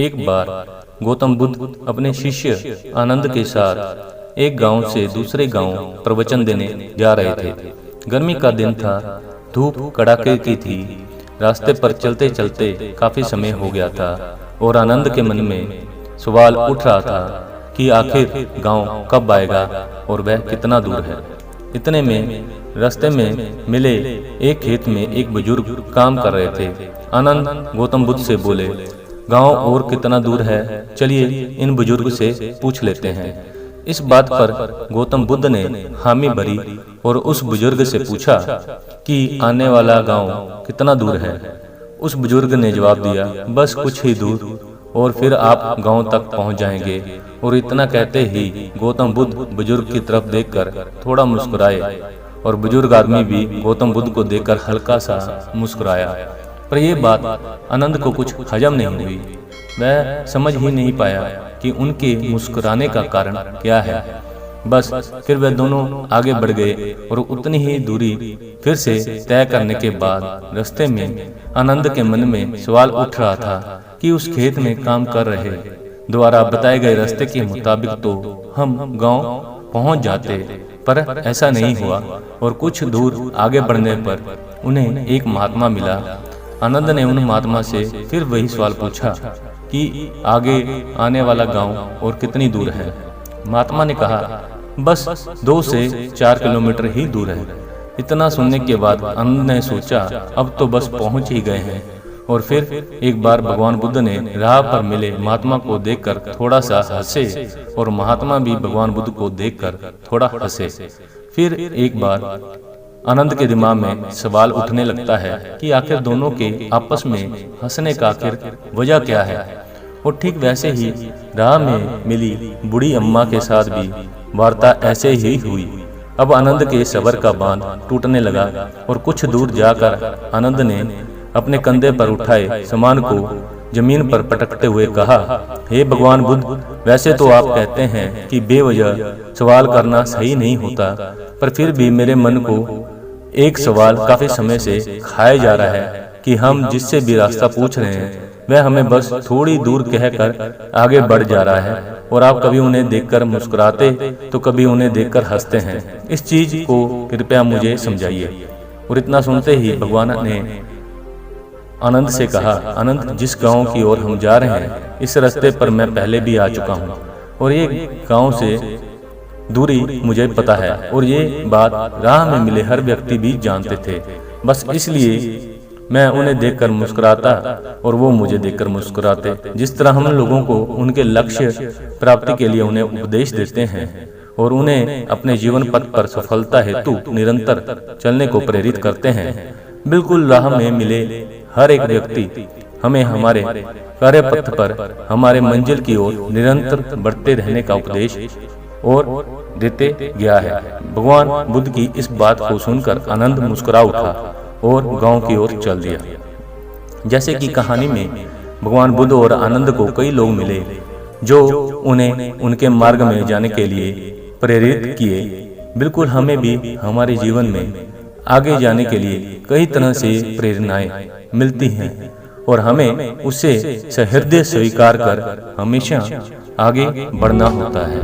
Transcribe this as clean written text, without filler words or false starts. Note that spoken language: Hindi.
एक बार गौतम बुद्ध अपने शिष्य आनंद के साथ एक गांव से दूसरे गांव प्रवचन देने जा रहे थे। गर्मी का दिन था, धूप कड़ाके की थी। रास्ते पर चलते चलते काफी समय हो गया था और आनंद के मन में सवाल उठ रहा था कि आखिर गांव कब आएगा और वह कितना दूर है। इतने में रास्ते में मिले एक खेत में एक बुजुर्ग काम कर रहे थे। आनंद गौतम बुद्ध से बोले, गांव और कितना दूर है, चलिए इन बुजुर्ग से पूछ लेते हैं। इस बात पर गौतम बुद्ध ने हामी भरी और उस बुजुर्ग से पूछा कि आने वाला गांव कितना दूर है। उस बुजुर्ग ने जवाब दिया, बस कुछ ही दूर और फिर आप गांव तक पहुंच जाएंगे। और इतना कहते ही गौतम बुद्ध बुजुर्ग की तरफ देखकर थोड़ा मुस्कुराए और बुजुर्ग आदमी भी गौतम बुद्ध को देखकर हल्का सा मुस्कुराया। पर यह बात आनंद को कुछ हजम नहीं हुई। वह समझ ही नहीं पाया कि उनके मुस्कुराने का कारण क्या है। बस फिर वह दोनों आगे बढ़ गए और उतनी ही दूरी फिर से तय करने के बाद रास्ते में आनंद के मन में सवाल उठ रहा था कि उस खेत में काम कर रहे द्वारा बताए गए रास्ते के मुताबिक तो हम गांव पहुंच जाते, पर ऐसा नहीं हुआ। और कुछ दूर आगे बढ़ने पर उन्हें एक महात्मा मिला। आनंद ने उन महात्मा से फिर वही सवाल पूछा कि आगे आने वाला गांव और कितनी दूर है। महात्मा ने कहा, बस 2 से 4 किलोमीटर ही दूर है। इतना सुनने के बाद आनंद ने सोचा, अब तो बस पहुंच ही गए हैं। और फिर एक बार भगवान बुद्ध ने राह पर मिले महात्मा को देखकर थोड़ा सा हंसे और महात्मा भी भगवान बुद्ध को देखकर थोड़ा हंसे। फिर एक बार आनंद के दिमाग में सवाल उठने लगता है कि आखिर दोनों के आपस में हंसने का आखिर वजह क्या है। और ठीक वैसे ही राह में मिली बूढ़ी अम्मा के साथ भी वार्ता ऐसे ही हुई। अब आनंद के सबर का बांध टूटने लगा और कुछ दूर जाकर आनंद ने अपने कंधे पर उठाए सामान को जमीन पर पटकते हुए कहा, हे भगवान बुद्ध, वैसे तो आप कहते हैं कि बेवजह सवाल करना सही नहीं होता, पर फिर भी मेरे मन को एक सवाल काफी समय से खाया जा रहा है कि हम जिससे भी रास्ता पूछ रहे हैं वह हमें बस थोड़ी दूर कहकर आगे बढ़ जा रहा है और आप कभी उन्हें देखकर मुस्कुराते तो कभी उन्हें देखकर हंसते हैं। इस चीज को कृपया मुझे समझाइए। और इतना सुनते ही भगवान ने आनंद से कहा, आनंद, जिस गांव की ओर हम जा रहे हैं इस रास्ते पर मैं पहले भी आ चुका हूँ और ये गांव से दूरी मुझे पता है और ये बात राह में मिले हर व्यक्ति भी जानते थे। बस इसलिए मैं उन्हें देखकर मुस्कुराता और वो मुझे देखकर मुस्कुराते। जिस तरह हम लोगों को उनके लक्ष्य प्राप्ति के लिए उन्हें उपदेश देते हैं और उन्हें अपने जीवन पथ पर सफलता हेतु निरंतर चलने को प्रेरित करते हैं, बिल्कुल राह में मिले हर एक व्यक्ति हमें हमारे कार्य पथ पर हमारे मंजिल की ओर निरंतर बढ़ते रहने का उपदेश और देते गया है। भगवान बुद्ध की इस बात को सुनकर आनंद मुस्कुरा उठा और गांव की ओर चल दिया। जैसे कि कहानी में भगवान बुद्ध और आनंद को कई लोग मिले जो उन्हें उनके मार्ग में जाने के लिए प्रेरित किए, बिल्कुल हमें भी हमारे जीवन में आगे जाने के लिए कई तरह से प्रेरणाएं मिलती हैं और हमें उसे सहृदय स्वीकार कर हमेशा आगे बढ़ना होता है।